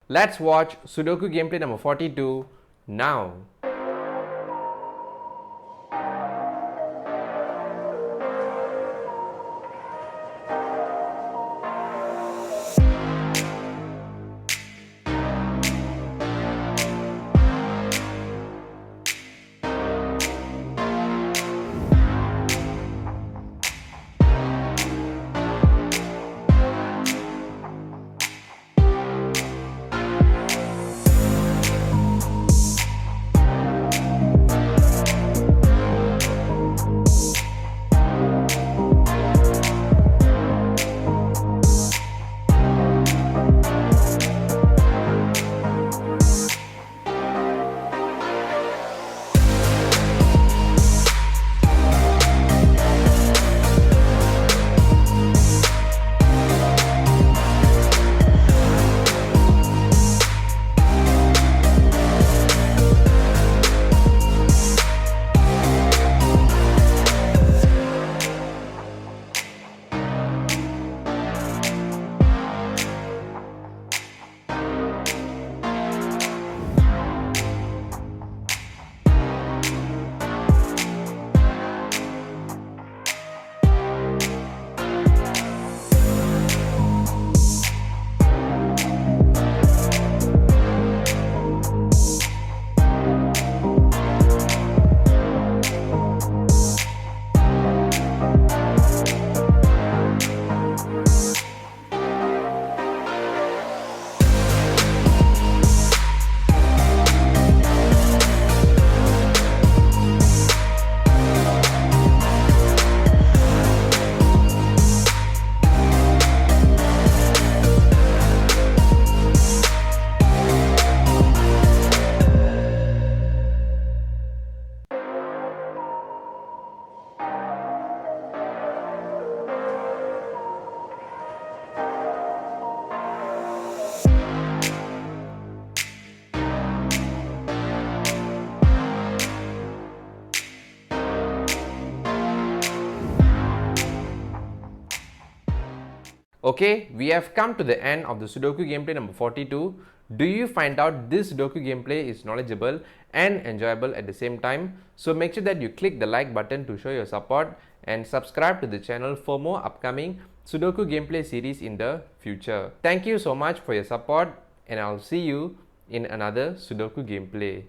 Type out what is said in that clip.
Let's watch Sudoku gameplay number 42 now. Okay, we have come to the end of the Sudoku gameplay number 42. Do you find out this Sudoku gameplay is knowledgeable and enjoyable at the same time? So make sure that you click the like button to show your support and subscribe to the channel for more upcoming Sudoku gameplay series in the future. Thank you so much for your support and I'll see you in another Sudoku gameplay.